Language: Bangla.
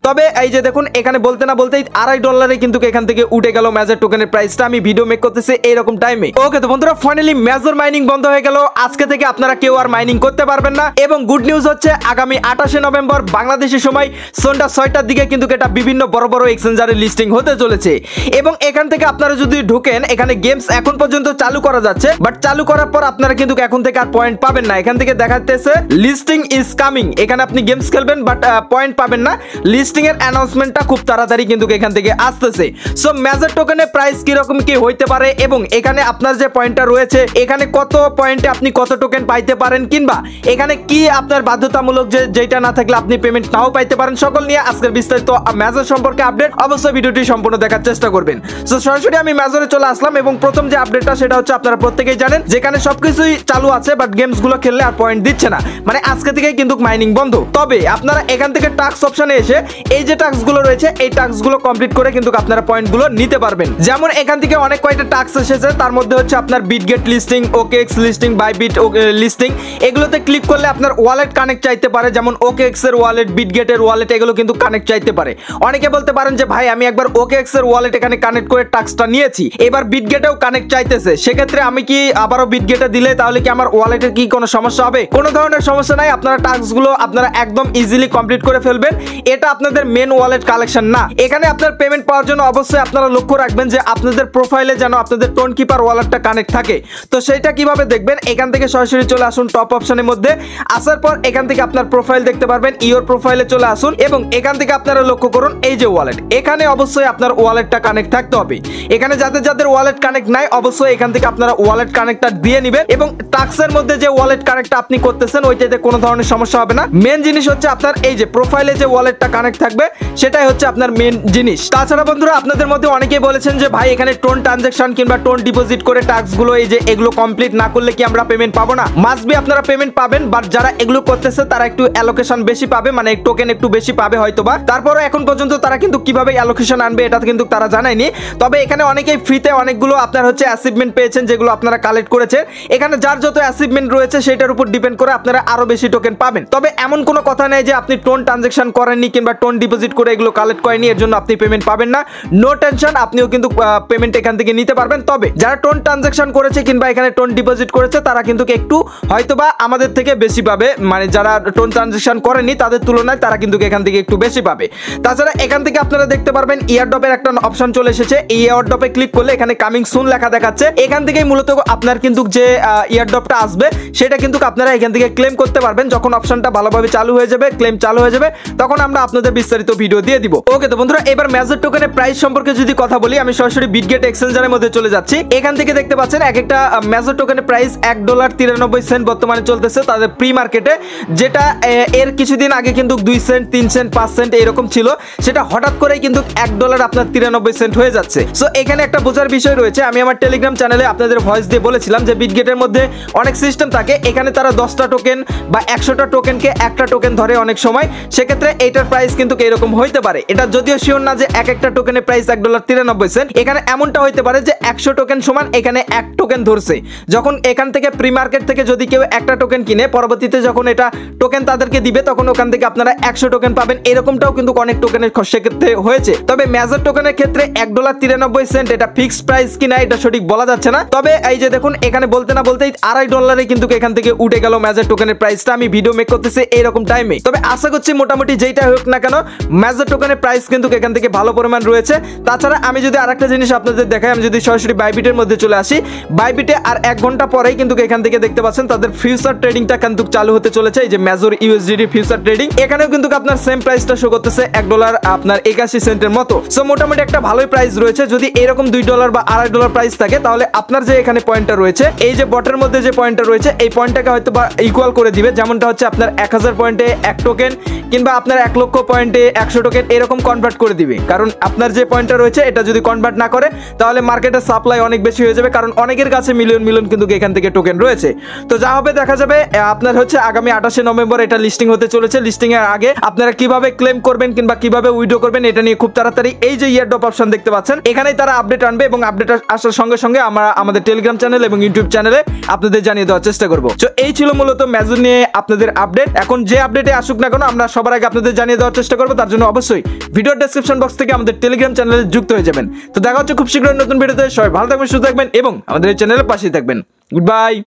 তবে এই যে দেখুন এখানে বলতে না বলতেই $2.5 কিন্তু এখান থেকে উঠে গেল মেজর টোকেনের প্রাইসটা। আমি ভিডিও মেক করতেছি এইরকম টাইমে। ওকে তো বন্ধুরা ফাইনালি মেজর মাইনিং বন্ধ হয়ে গেল। আজকে থেকে আপনারা কেউ আর মাইনিং করতে পারবেন না। এবং গুড নিউজ হচ্ছে আগামী 28 নভেম্বর বাংলাদেশের সময় সন্ধ্যা 6টার দিকে কিন্তু এটা বিভিন্ন বড় বড় এক্সচেঞ্জারে লিস্টিং হতে চলেছে। এবং এখান থেকে আপনারা যদি ঢোকেন, এখানে গেমস এখন পর্যন্ত চালু করা যাচ্ছে, বাট চালু করার পর আপনারা কিন্তু এখন থেকে আর পয়েন্ট পাবেন না। এখান থেকে দেখাতেছে লিস্টিং ইজ কামিং। এখানে আপনি গেমস খেলবেন বাট পয়েন্ট পাবেন না। লিস্টিং এর অ্যানাউন্সমেন্টটা খুব তাড়াতাড়ি কিন্তু এখান থেকে আসতেছে। সো মেজর টোকেনের প্রাইস কি রকম কি হইতে পারে এবং এখানে আপনার যে পয়েন্টটা রয়েছে এখানে কত পয়েন্টে আপনি কত টোকেন পাইতে পারেন, কিংবা এখানে কি আপনার বাধ্যতামূলক যেটা না থাকলে আপনি পেমেন্ট নাও পাইতে পারেন, সকল নিয়ে আজকের বিস্তারিত মেজর সম্পর্কে আপডেট। অবশ্যই ভিডিওটি সম্পূর্ণ দেখার চেষ্টা করবেন। সো সরাসরি আমি মেজরে চলে আসলাম এবং প্রথম যে আপডেটটা সেটা হচ্ছে আপনারা প্রত্যেকেই জানেন যেখানে সবকিছুই চালু আছে বাট গেমস গুলো খেললে আর পয়েন্ট দিচ্ছে না, মানে আজকে থেকে কিন্তু মাইনিং বন্ধ। তবে আপনারা এখান থেকে টাস্ক অপশনে এসে এই যে টাস্ক গুলো রয়েছে এই টাস্ক গুলো কমপ্লিট করে কিন্তু আপনারা পয়েন্ট গুলো নিতে পারবেন। যেমন এখান থেকে অনেক কয়টা টাস্ক এসেছে, তার মধ্যে হচ্ছে আপনার Bitget listing, OKX listing, Bybit listing. এগুলোতে ক্লিক করলে আপনার ওয়ালেট কানেক্ট চাইতে পারে, যেমন ওকেএক্স এর ওয়ালেট, বিটগেটের ওয়ালেট, এগুলো কিন্তু কানেক্ট চাইতে পারে। অনেকে বলতে পারেন যে ভাই আমি একবার ওকেএক্স এর ওয়ালেট এখানে কানেক্ট করে টাস্কটা নিয়েছি, এবার বিটগেটেও কানেক্ট চাইতেছে, সেক্ষেত্রে আমি কি আবারও বিটগেটে দিলে তাহলে কি আমার ওয়ালেটের কি কোনো সমস্যা হবে? কোনো ধরনের সমস্যা নাই। আপনারা টাস্কগুলো আপনারা একদম ইজিলি কমপ্লিট করে ফেলবেন। এটা আপনাদের মেন ওয়ালেট কালেকশন না। এখানে আপনার পেমেন্ট পাওয়ার জন্য অবশ্যই আপনারা লক্ষ্য রাখবেন যে আপনাদের প্রোফাইলে যেন আপনাদের টোন কিপার ওয়ালেটটা কানেক্ট থাকে। তো সেটা কিভাবে দেখবেন, এখান থেকে সরাসরি চলে আসুন টপ অপশনের মধ্যে। আসার পর এখান থেকে আপনার প্রোফাইল দেখতে পারবেন, ইওর প্রোফাইলে চলে আসুন এবং এখান থেকে আপনারা লক্ষ্য করুন এই যে ওয়ালেট, এখানে অবশ্যই আপনার ওয়ালেটটা কানেক্ট থাকতে হবে। এখানে যাদের ওয়ালেট কানেক্ট নাই অবশ্যই এখান থেকে আপনারা ওয়ালেট কানেক্টটা দিয়ে নেবেন এবং টাস্কের মধ্যে যে ওয়ালেট কানেক্টটা আপনি করতেছেন ওইটাতে কোনো ধরনের সমস্যা হবে না। মেন জিনিস হচ্ছে আপনার এই যে প্রোফাইলে যে ওয়ালেটটা কানেক্ট থাকবে সেটাই হচ্ছে আপনার মেন জিনিস। তাছাড়া বন্ধুরা আপনাদের মধ্যে অনেকেই বলেছেন যে ভাই এখানে টোন ট্রানজাকশন কিংবা টোন ডিপোজিট করে টাস্কগুলো এই যে এগুলো কমপ্লিট না করলে কি আমরা পেমেন্ট পাবো না? মাস্ট বি আপনারা পেমেন্ট পাবেন, বাট যারা এগুলো করতেছে তারা একটু অ্যালোকেশন বেশি পাবে, মানে টোকেন একটু বেশি পাবে হয়তোবা। তারপরে এখন পর্যন্ত তারা কিন্তু কিভাবে অ্যালোকেশন আনবে এটা কিন্তু তারা জানায়নি। তবে এখানে অনেকেই ফ্রিতে অনেকগুলো আপনার হচ্ছে অ্যাচিভমেন্ট পেয়েছেন যেগুলো আপনারা কালেক্ট করেছেন। এখানে যার যত অ্যাচিভমেন্ট রয়েছে সেটার উপর ডিপেন্ড করে আপনারা আরো বেশি টোকেন পাবেন। তবে এমন কোনো কথা নেই যে আপনি টোন ট্রানজাকশন করেননি কিংবা টোন ডিপোজিট করে এগুলো কালেক্ট করেননি এর জন্য আপনি পেমেন্ট পাবেন না। নো টেনশন, আপনিও কিন্তু পেমেন্ট এখান থেকে নিতে পারবেন। তবে যারা টোন ট্রানজাকশন করেছে কিংবা এখানে টোন ডিপোজিট করেছে তারা কিন্তু একটু হয়তোবা আমাদের থেকে বেশি পাবে, মানে যারা টোন ট্রানজাকশন করেনি তাদের তুলনায় তারা কিন্তু এখান থেকে একটু বেশি পাবে। তাছাড়া এখান থেকে আপনারা দেখতে পারবেন ইয়ারড্রপের একটা অপশন চলে এসেছে। এই ইয়ারড্রপে ক্লিক করলে এখানে কামিং সুন লেখা দেখাচ্ছে। এখান থেকেই মূলত আপনার কিন্তু যে ইয়ারড্রপটা আসবে সেটা কিন্তু আপনারা এখান থেকে ক্লেম করতে পারবেন। যখন অপশনটা ভালোভাবে চালু হয়ে যাবে, ক্লেম চালু হয়ে যাবে, তখন আমরা আপনাদের বিস্তারিত ভিডিও দিয়ে দিব। ওকে তো বন্ধুরা এবার মেজর টোকেনের প্রাইস সম্পর্কে যদি কথা বলি, আমি সরাসরি বিটগেট এক্সচেঞ্জারের মধ্যে চলে যাচ্ছি। এখান থেকে দেখতে পাচ্ছেন এক একটা মেজর টোকেনের প্রাইস $1.93 বর্তমানে চলতেছে তাদের প্রি মার্কেটে, যেটা এর কিছুদিন আগে কিন্তু 2 সেন্ট, 3 সেন্ট, 5 সেন্ট এরকম ছিল, সেটা হঠাৎ করেই কিন্তু $1 আপনার 93 সেন্ট হয়ে যাচ্ছে। সো এখানে একটা বোঝার বিষয় রয়েছে। আমি আমার টেলিগ্রাম চ্যানেলে আপনাদের ভয়েস দিয়ে বলেছিলাম যে বিটগেটের মধ্যে অনেক সিস্টেম থাকে, এখানে তারা 10টা টোকেন বা 100টা টোকেনকে একটা টোকেন ধরে অনেক সময়, সেক্ষেত্রে এইটার প্রাইস কিন্তু এরকম হইতে পারে। এটা যদিও শিওর না যে এক একটা টোকেনের প্রাইস $1.93, এখানে এমনটা হইতে পারে যে 100 টোকেন সমান এখানে 1 টোকেন ধরছে। যখন এখান থেকে প্রি মার্কেট থেকে যদি কেউ একটা টোকেন কিনে পরবর্তীতে যখন এটা টোকেন তাদেরকে দিবে তখন ওখান থেকে আপনারা 100 টোকেন পাবেন, এরকমটাও কিন্তু অনেক টোকেনের সেক্ষেত্রে হয়েছে। তবে মেজর টোকেনের ক্ষেত্রে $1.93 এটা ফিক্সড প্রাইস কিনা এটা সঠিক বলা যাচ্ছে না। তবে এই যে দেখুন এখানে বলতে না বলতেই $2.5 কিন্তু এখান থেকে উঠে গেল মেজর টোকেনের প্রাইসটা। আমি ভিডিও মেক করতেছি এইরকম টাইমে। তবে আশা করছি মোটামুটি যেটা হোক না কেন মেজর টোকেনের প্রাইস কিন্তু এখান থেকে ভালো পরিমাণ রয়েছে। তাছাড়া আমি যদি আরেকটা জিনিস আপনাদের দেখাই, আমি যদি সরাসরি বাইবিটের মধ্যে চলে আসি, বাইবিটে আর 1 ঘন্টা পরেই কিন্তু এখান থেকে দেখতে পাচ্ছেন তাদের ফিউচার ট্রেডিংটা কিন্তু চালু হতে চলেছে। এই যে মেজর ইউএসডিটি ফিউচার ট্রেডিং, এখানেও কিন্তু আপনার সেম প্রাইসটা শো করতেছে $1 আপনার 81 সেন্টের মতো। সো মোটামুটি একটা ভালোই প্রাইস রয়েছে। যদি এরকম $2 বা $2.5 প্রাইস থাকে তাহলে আপনার যে এখানে পয়েন্টটা রয়েছে, এই যে বটের মধ্যে যে পয়েন্টটা রয়েছে এই পয়েন্টটাকে হয়তো বা ইকুয়াল করে দিবে, যেমনটা হচ্ছে আপনার 1000 পয়েন্টে 1 টোকেন কিংবা আপনার 1 লক্ষ পয়েন্টে 100 টোকেন এরকম কনভার্ট করে দিবে। কারণ আপনার যে পয়েন্টটা রয়েছে এটা যদি কনভার্ট না করে তাহলে মার্কেটের সাপ্লাই অনেক বেশি হয়ে যাবে, কারণ অনেকের কাছে মিলিয়ন কিন্তু এখান থেকে টোকেন রয়েছে। তো যা হবে দেখা যাবে। আপনার হচ্ছে আগামী 28 নভেম্বর এটা লিস্টিং হতে চলেছে। লিস্টিং এর আগে আপনারা কিভাবে ক্লেম করবেন কিংবা কিভাবে উইথড্র করবেন এটা নিয়ে খুব তাড়াতাড়ি এই যে ইয়ারড্রপ অপশন দেখতে পাচ্ছেন এখানেই তারা আপডেট আনবে এবং আপডেট আসার সঙ্গে সঙ্গে আমরা আমাদের টেলিগ্রাম চ্যানেল এবং ইউটিউব চ্যানেলে আপনাদের জানিয়ে দেওয়ার চেষ্টা করব। তো এই ছিল মূলত মেজর নিয়ে আপনাদের আপডেট। এখন যে আপডেটে আসুক না কেন আমরা সবার আগে আপনাদের জানিয়ে দেওয়ার চেষ্টা করবো, তার জন্য অবশ্যই ভিডিও ডেসক্রিপশন বক্স থেকে আমাদের টেলিগ্রাম চ্যানেলে যুক্ত হয়ে যাবেন। তো দেখা হচ্ছে খুব শীঘ্রই নতুন ভিডিওতে। সবাই ভালো থাকবেন, সুস্থ থাকবেন এবং আমাদের এই চ্যানেলের পাশেই থাকবেন। Good bye.